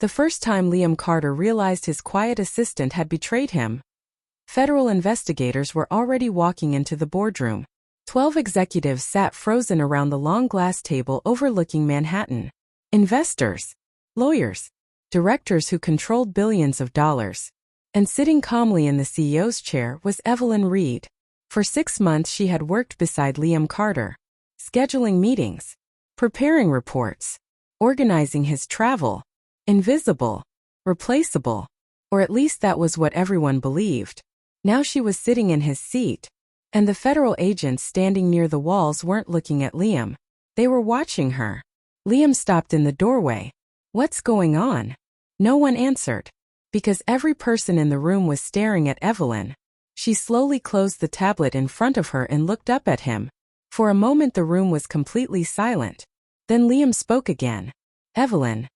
The first time Liam Carter realized his quiet assistant had betrayed him, federal investigators were already walking into the boardroom. 12 executives sat frozen around the long glass table overlooking Manhattan. Investors, lawyers, directors who controlled billions of dollars. And sitting calmly in the CEO's chair was Evelyn Reed. For 6 months she had worked beside Liam Carter, scheduling meetings, preparing reports, organizing his travel. Invisible, replaceable, or at least that was what everyone believed. Now she was sitting in his seat, and the federal agents standing near the walls weren't looking at Liam. They were watching her. Liam stopped in the doorway. "What's going on?" No one answered, because every person in the room was staring at Evelyn. She slowly closed the tablet in front of her and looked up at him. For a moment the room was completely silent. Then Liam spoke again. "Evelyn,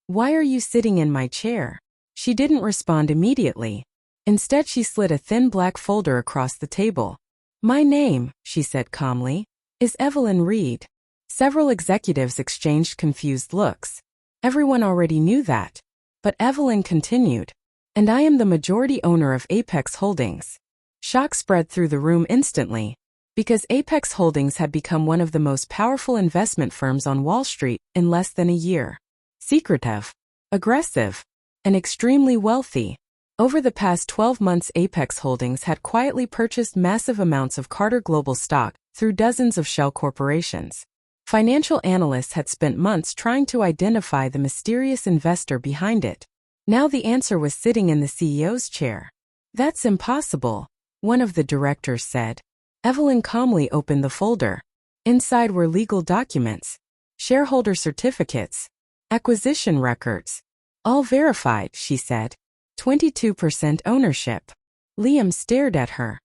why are you sitting in my chair?" She didn't respond immediately. Instead she slid a thin black folder across the table. "My name," she said calmly, "is Evelyn Reed." Several executives exchanged confused looks. Everyone already knew that. But Evelyn continued. "And I am the majority owner of Apex Holdings." Shock spread through the room instantly, because Apex Holdings had become one of the most powerful investment firms on Wall Street in less than a year. Secretive, aggressive, and extremely wealthy. Over the past 12 months Apex Holdings had quietly purchased massive amounts of Carter Global stock through dozens of shell corporations. Financial analysts had spent months trying to identify the mysterious investor behind it. Now the answer was sitting in the CEO's chair. "That's impossible," one of the directors said. Evelyn calmly opened the folder. Inside were legal documents, shareholder certificates, acquisition records. "All verified," she said. 22% ownership. Liam stared at her.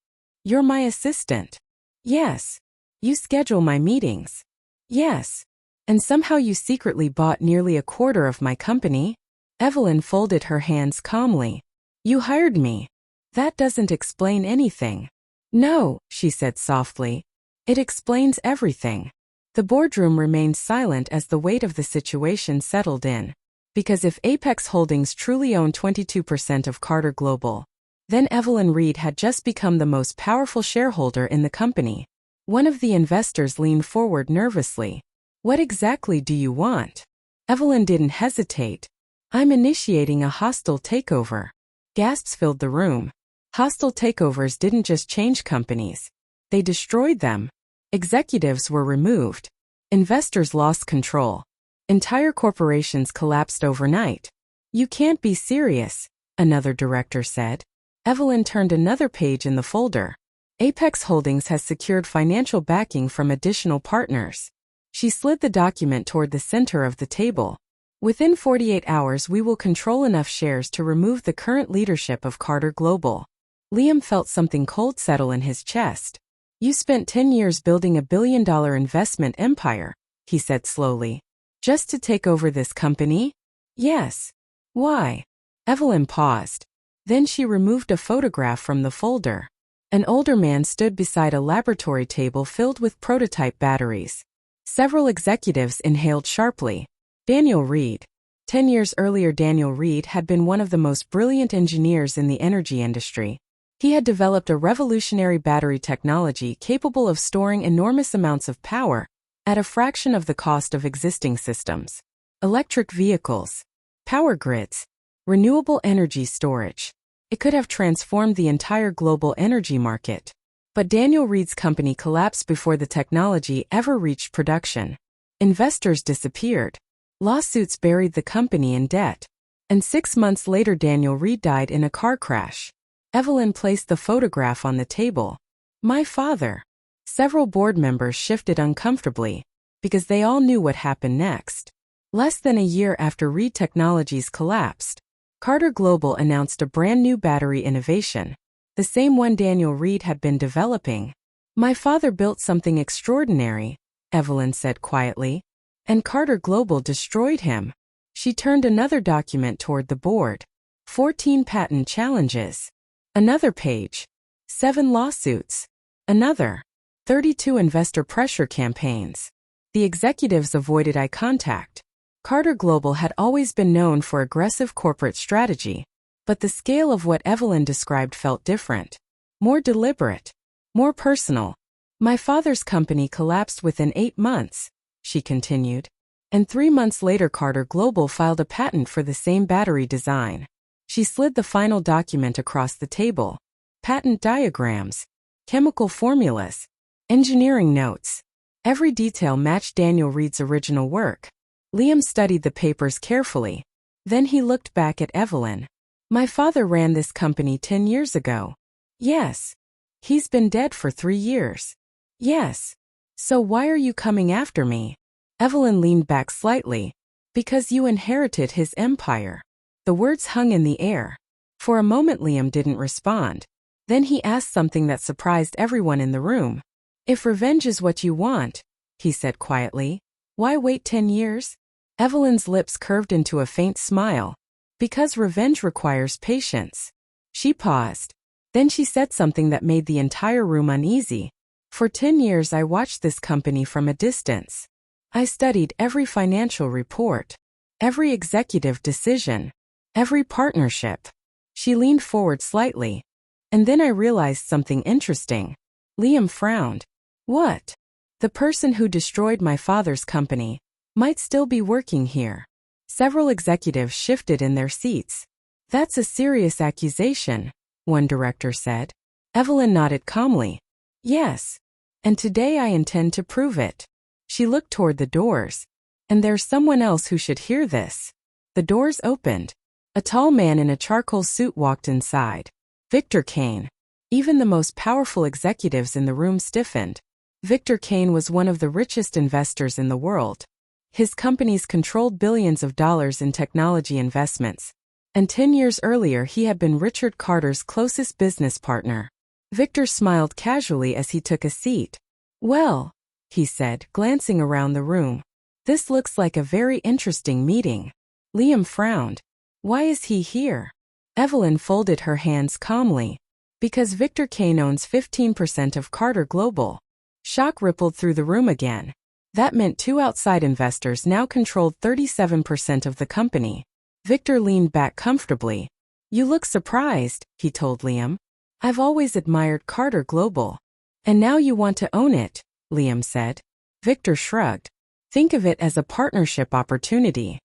"You're my assistant." "Yes." "You schedule my meetings." "Yes." "And somehow you secretly bought nearly a quarter of my company?" Evelyn folded her hands calmly. "You hired me. That doesn't explain anything." "No," she said softly. "It explains everything." The boardroom remained silent as the weight of the situation settled in. Because if Apex Holdings truly owned 22% of Carter Global, then Evelyn Reed had just become the most powerful shareholder in the company. One of the investors leaned forward nervously. "What exactly do you want?" Evelyn didn't hesitate. "I'm initiating a hostile takeover." Gasps filled the room. Hostile takeovers didn't just change companies. They destroyed them. Executives were removed. Investors lost control. Entire corporations collapsed overnight. "You can't be serious," another director said. Evelyn turned another page in the folder. "Apex Holdings has secured financial backing from additional partners." She slid the document toward the center of the table. "Within 48 hours we will control enough shares to remove the current leadership of Carter Global." Liam felt something cold settle in his chest. "You spent 10 years building a billion-dollar investment empire," he said slowly. "Just to take over this company?" "Yes." "Why?" Evelyn paused. Then she removed a photograph from the folder. An older man stood beside a laboratory table filled with prototype batteries. Several executives inhaled sharply. Daniel Reed. 10 years earlier Daniel Reed had been one of the most brilliant engineers in the energy industry. He had developed a revolutionary battery technology capable of storing enormous amounts of power at a fraction of the cost of existing systems. Electric vehicles, power grids, renewable energy storage. It could have transformed the entire global energy market. But Daniel Reed's company collapsed before the technology ever reached production. Investors disappeared. Lawsuits buried the company in debt. And 6 months later Daniel Reed died in a car crash. Evelyn placed the photograph on the table. "My father." Several board members shifted uncomfortably, because they all knew what happened next. Less than a year after Reed Technologies collapsed, Carter Global announced a brand new battery innovation, the same one Daniel Reed had been developing. "My father built something extraordinary," Evelyn said quietly, "and Carter Global destroyed him." She turned another document toward the board. 14 patent challenges. Another page. 7 lawsuits. Another. 32 investor pressure campaigns. The executives avoided eye contact. Carter Global had always been known for aggressive corporate strategy, but the scale of what Evelyn described felt different. More deliberate. More personal. My father's company collapsed within 8 months, she continued. And 3 months later Carter Global filed a patent for the same battery design. She slid the final document across the table. Patent diagrams. Chemical formulas. Engineering notes. Every detail matched Daniel Reed's original work. Liam studied the papers carefully. Then he looked back at Evelyn. My father ran this company 10 years ago. Yes. He's been dead for 3 years. Yes. So why are you coming after me? Evelyn leaned back slightly. Because you inherited his empire. The words hung in the air. For a moment Liam didn't respond. Then he asked something that surprised everyone in the room. If revenge is what you want, he said quietly, why wait 10 years? Evelyn's lips curved into a faint smile. Because revenge requires patience. She paused. Then she said something that made the entire room uneasy. For 10 years I watched this company from a distance. I studied every financial report, every executive decision, every partnership. She leaned forward slightly. And then I realized something interesting. Liam frowned. What? The person who destroyed my father's company might still be working here. Several executives shifted in their seats. That's a serious accusation, one director said. Evelyn nodded calmly. Yes. And today I intend to prove it. She looked toward the doors. And there's someone else who should hear this. The doors opened. A tall man in a charcoal suit walked inside. Victor Kane. Even the most powerful executives in the room stiffened. Victor Kane was one of the richest investors in the world. His companies controlled billions of dollars in technology investments. And 10 years earlier he had been Richard Carter's closest business partner. Victor smiled casually as he took a seat. Well, he said, glancing around the room. This looks like a very interesting meeting. Liam frowned. Why is he here? Evelyn folded her hands calmly. Because Victor Kane owns 15% of Carter Global. Shock rippled through the room again. That meant 2 outside investors now controlled 37% of the company. Victor leaned back comfortably. You look surprised, he told Liam. I've always admired Carter Global. And now you want to own it, Liam said. Victor shrugged. Think of it as a partnership opportunity.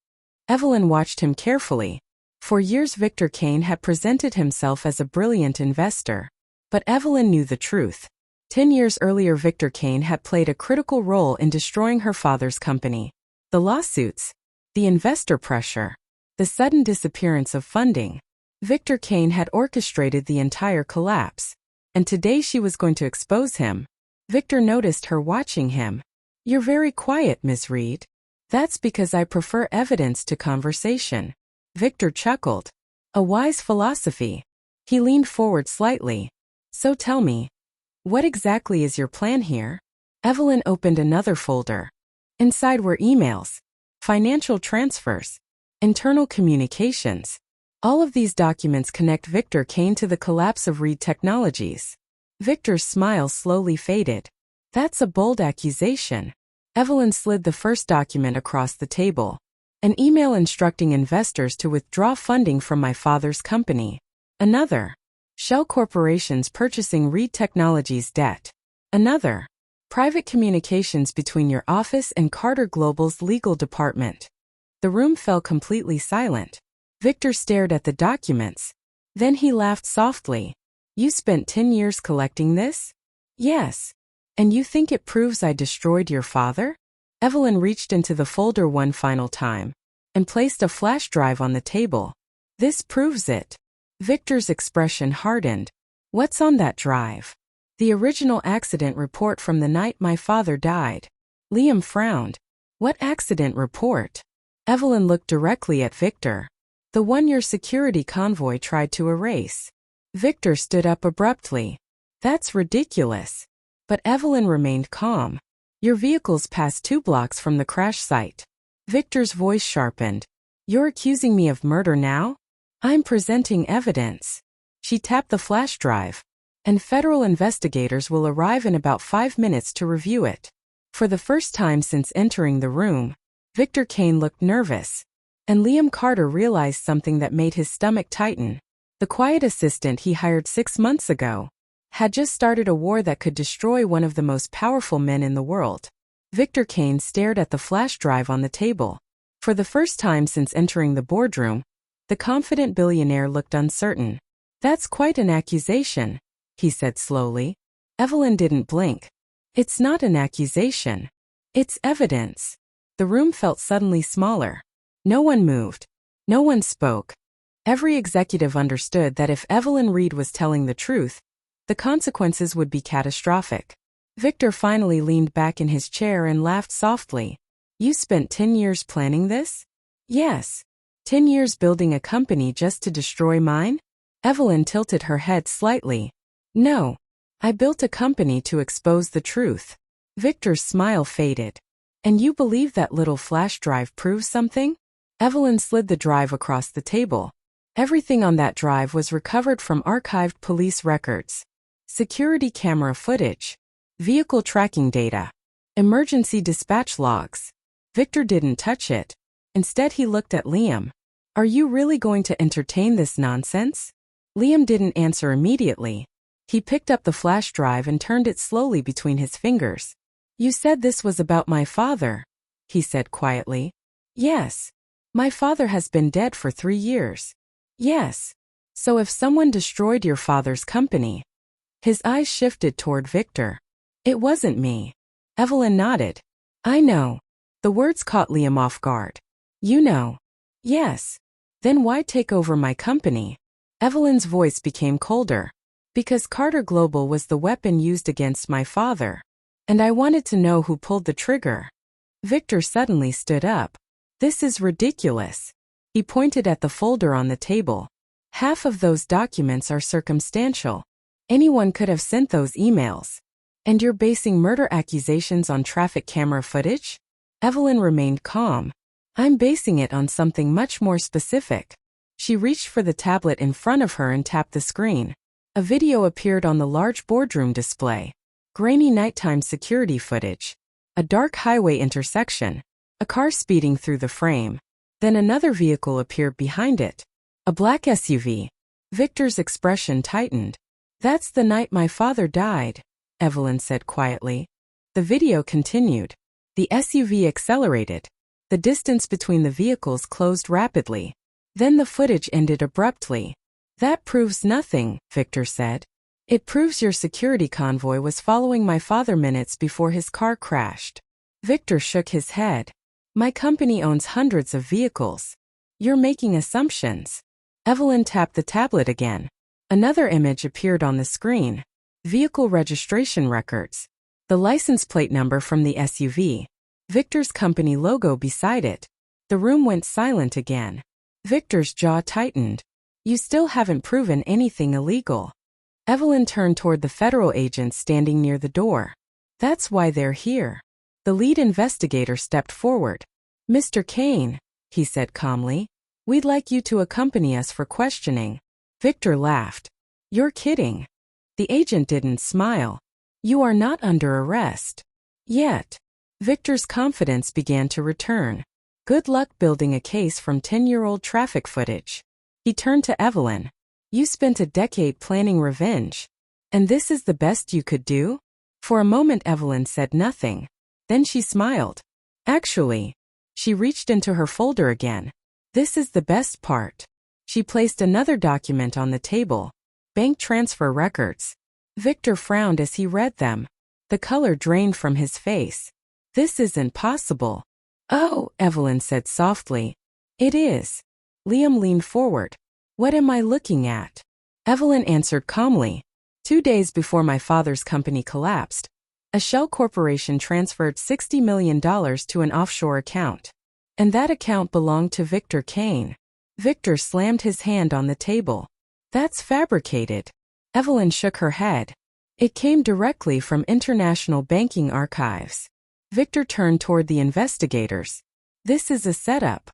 Evelyn watched him carefully. For years Victor Kane had presented himself as a brilliant investor. But Evelyn knew the truth. 10 years earlier Victor Kane had played a critical role in destroying her father's company. The lawsuits. The investor pressure. The sudden disappearance of funding. Victor Kane had orchestrated the entire collapse. And today she was going to expose him. Victor noticed her watching him. You're very quiet, Ms. Reed. That's because I prefer evidence to conversation. Victor chuckled. A wise philosophy. He leaned forward slightly. So tell me. What exactly is your plan here? Evelyn opened another folder. Inside were emails, financial transfers, internal communications. All of these documents connect Victor Kane to the collapse of Reed Technologies. Victor's smile slowly faded. That's a bold accusation. Evelyn slid the first document across the table. An email instructing investors to withdraw funding from my father's company. Another. Shell Corporation's purchasing Reed Technologies debt. Another. Private communications between your office and Carter Global's legal department. The room fell completely silent. Victor stared at the documents. Then he laughed softly. You spent 10 years collecting this? Yes. And you think it proves I destroyed your father? Evelyn reached into the folder one final time and placed a flash drive on the table. This proves it. Victor's expression hardened. What's on that drive? The original accident report from the night my father died. Liam frowned. What accident report? Evelyn looked directly at Victor. The one your security convoy tried to erase. Victor stood up abruptly. That's ridiculous. But Evelyn remained calm. Your vehicle's passed 2 blocks from the crash site. Victor's voice sharpened. You're accusing me of murder now? I'm presenting evidence. She tapped the flash drive. And federal investigators will arrive in about 5 minutes to review it. For the first time since entering the room, Victor Kane looked nervous. And Liam Carter realized something that made his stomach tighten. The quiet assistant he hired 6 months ago had just started a war that could destroy one of the most powerful men in the world. Victor Kane stared at the flash drive on the table. For the first time since entering the boardroom, the confident billionaire looked uncertain. "That's quite an accusation," he said slowly. Evelyn didn't blink. "It's not an accusation. It's evidence." The room felt suddenly smaller. No one moved. No one spoke. Every executive understood that if Evelyn Reed was telling the truth, the consequences would be catastrophic. Victor finally leaned back in his chair and laughed softly. "You spent 10 years planning this?" "Yes. 10 years building a company just to destroy mine?" Evelyn tilted her head slightly. "No. I built a company to expose the truth." Victor's smile faded. "And you believe that little flash drive proves something?" Evelyn slid the drive across the table. Everything on that drive was recovered from archived police records. Security camera footage, vehicle tracking data, emergency dispatch logs. Victor didn't touch it. Instead, he looked at Liam. "Are you really going to entertain this nonsense?" Liam didn't answer immediately. He picked up the flash drive and turned it slowly between his fingers. "You said this was about my father," he said quietly. "Yes. My father has been dead for 3 years." "Yes. So if someone destroyed your father's company..." His eyes shifted toward Victor. "It wasn't me." Evelyn nodded. "I know." The words caught Liam off guard. "You know?" "Yes. Then why take over my company?" Evelyn's voice became colder. "Because Carter Global was the weapon used against my father. And I wanted to know who pulled the trigger." Victor suddenly stood up. "This is ridiculous." He pointed at the folder on the table. "Half of those documents are circumstantial. Anyone could have sent those emails. And you're basing murder accusations on traffic camera footage?" Evelyn remained calm. "I'm basing it on something much more specific." She reached for the tablet in front of her and tapped the screen. A video appeared on the large boardroom display. Grainy nighttime security footage. A dark highway intersection. A car speeding through the frame. Then another vehicle appeared behind it. A black SUV. Victor's expression tightened. "That's the night my father died," Evelyn said quietly. The video continued. The SUV accelerated. The distance between the vehicles closed rapidly. Then the footage ended abruptly. "That proves nothing," Victor said. "It proves your security convoy was following my father minutes before his car crashed." Victor shook his head. "My company owns hundreds of vehicles. You're making assumptions." Evelyn tapped the tablet again. Another image appeared on the screen. Vehicle registration records. The license plate number from the SUV. Victor's company logo beside it. The room went silent again. Victor's jaw tightened. "You still haven't proven anything illegal." Evelyn turned toward the federal agents standing near the door. "That's why they're here." The lead investigator stepped forward. "Mr. Kane," he said calmly, "we'd like you to accompany us for questioning." Victor laughed. "You're kidding." The agent didn't smile. "You are not under arrest. Yet." Victor's confidence began to return. "Good luck building a case from 10-year-old traffic footage." He turned to Evelyn. "You spent a decade planning revenge. And this is the best you could do?" For a moment Evelyn said nothing. Then she smiled. "Actually." She reached into her folder again. "This is the best part." She placed another document on the table. Bank transfer records. Victor frowned as he read them. The color drained from his face. "This isn't possible." "Oh," Evelyn said softly. "It is." Liam leaned forward. "What am I looking at?" Evelyn answered calmly. 2 days before my father's company collapsed, a shell corporation transferred $60 million to an offshore account. And that account belonged to Victor Kane. Victor slammed his hand on the table. "That's fabricated." Evelyn shook her head. "It came directly from international banking archives." Victor turned toward the investigators. "This is a setup."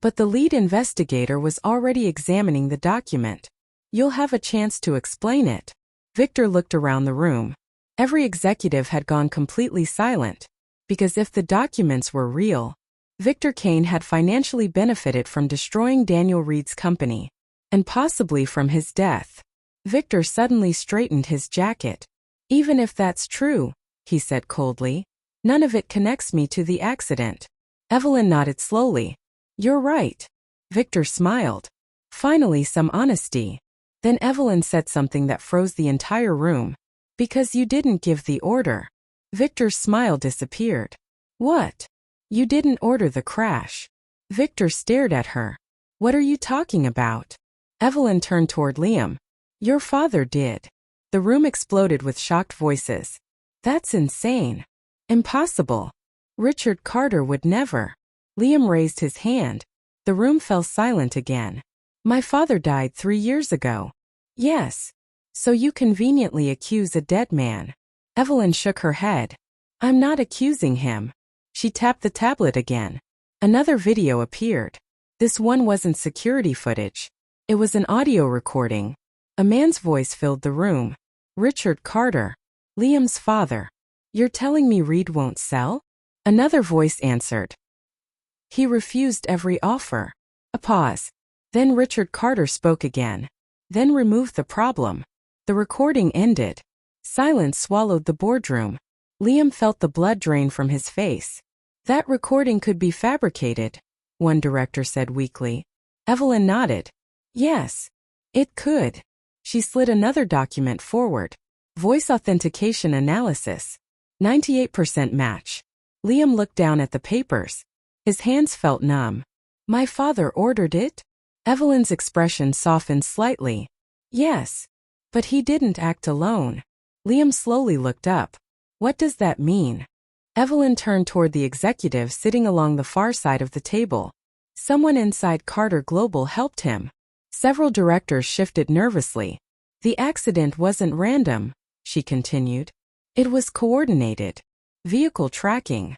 But the lead investigator was already examining the document. "You'll have a chance to explain it." Victor looked around the room. Every executive had gone completely silent. Because if the documents were real, Victor Kane had financially benefited from destroying Daniel Reed's company, and possibly from his death. Victor suddenly straightened his jacket. Even if that's true, he said coldly, none of it connects me to the accident. Evelyn nodded slowly. You're right. Victor smiled. Finally, some honesty. Then Evelyn said something that froze the entire room. Because you didn't give the order. Victor's smile disappeared. What? You didn't order the crash. Victor stared at her. What are you talking about? Evelyn turned toward Liam. Your father did. The room exploded with shocked voices. That's insane. Impossible. Richard Carter would never. Liam raised his hand. The room fell silent again. My father died 3 years ago. Yes. So you conveniently accuse a dead man. Evelyn shook her head. I'm not accusing him. She tapped the tablet again. Another video appeared. This one wasn't security footage. It was an audio recording. A man's voice filled the room. Richard Carter. Liam's father. You're telling me Reed won't sell? Another voice answered. He refused every offer. A pause. Then Richard Carter spoke again. Then removed the problem. The recording ended. Silence swallowed the boardroom. Liam felt the blood drain from his face. That recording could be fabricated, one director said weakly. Evelyn nodded. Yes, it could. She slid another document forward. Voice authentication analysis. 98% match. Liam looked down at the papers. His hands felt numb. My father ordered it? Evelyn's expression softened slightly. Yes. But he didn't act alone. Liam slowly looked up. What does that mean? Evelyn turned toward the executive sitting along the far side of the table. Someone inside Carter Global helped him. Several directors shifted nervously. The accident wasn't random, she continued. It was coordinated. Vehicle tracking.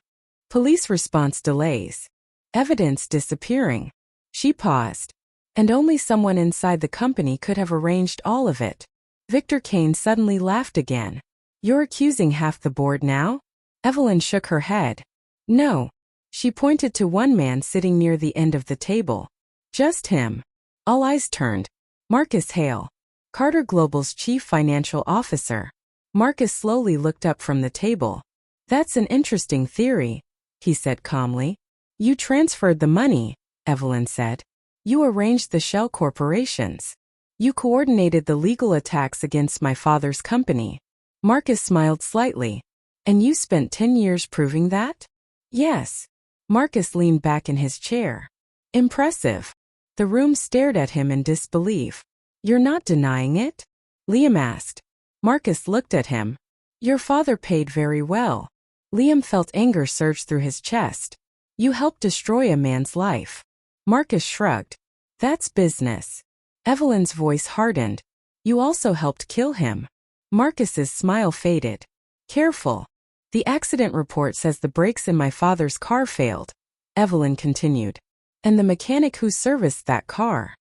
Police response delays. Evidence disappearing. She paused. And only someone inside the company could have arranged all of it. Victor Kane suddenly laughed again. You're accusing half the board now? Evelyn shook her head. No. She pointed to one man sitting near the end of the table. Just him. All eyes turned. Marcus Hale. Carter Global's chief financial officer. Marcus slowly looked up from the table. That's an interesting theory, he said calmly. You transferred the money, Evelyn said. You arranged the shell corporations. You coordinated the legal attacks against my father's company. Marcus smiled slightly. And you spent 10 years proving that? Yes. Marcus leaned back in his chair. Impressive. The room stared at him in disbelief. You're not denying it? Liam asked. Marcus looked at him. Your father paid very well. Liam felt anger surge through his chest. You helped destroy a man's life. Marcus shrugged. That's business. Evelyn's voice hardened. You also helped kill him. Marcus's smile faded. Careful. The accident report says the brakes in my father's car failed. Evelyn continued. And the mechanic who serviced that car.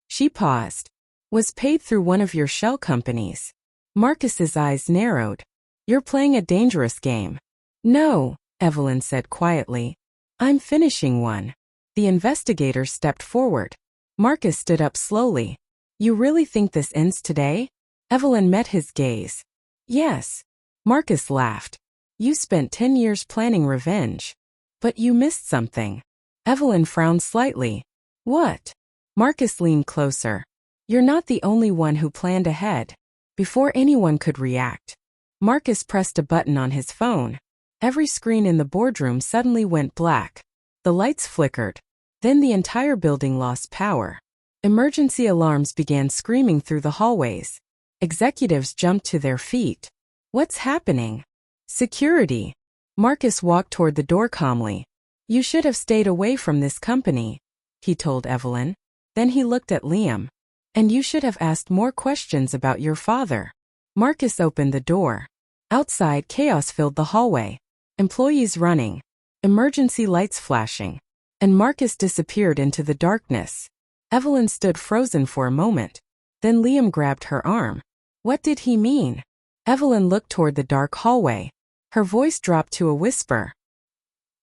She paused. Was paid through one of your shell companies. Marcus's eyes narrowed. You're playing a dangerous game. No, Evelyn said quietly. I'm finishing one. The investigator stepped forward. Marcus stood up slowly. You really think this ends today? Evelyn met his gaze. Yes. Marcus laughed. You spent 10 years planning revenge. But you missed something. Evelyn frowned slightly. What? Marcus leaned closer. You're not the only one who planned ahead. Before anyone could react. Marcus pressed a button on his phone. Every screen in the boardroom suddenly went black. The lights flickered. Then the entire building lost power. Emergency alarms began screaming through the hallways. Executives jumped to their feet. What's happening? Security. Marcus walked toward the door calmly. You should have stayed away from this company, he told Evelyn. Then he looked at Liam. And you should have asked more questions about your father. Marcus opened the door. Outside, chaos filled the hallway. Employees running. Emergency lights flashing. And Marcus disappeared into the darkness. Evelyn stood frozen for a moment. Then Liam grabbed her arm. What did he mean? Evelyn looked toward the dark hallway. Her voice dropped to a whisper.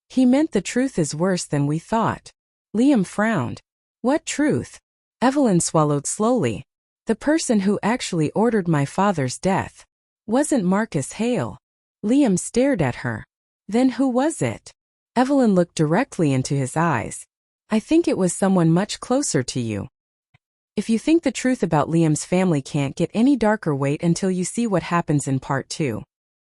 He meant the truth is worse than we thought. Liam frowned. What truth? Evelyn swallowed slowly. The person who actually ordered my father's death wasn't Marcus Hale. Liam stared at her. Then who was it? Evelyn looked directly into his eyes. I think it was someone much closer to you. If you think the truth about Liam's family can't get any darker, wait until you see what happens in part 2.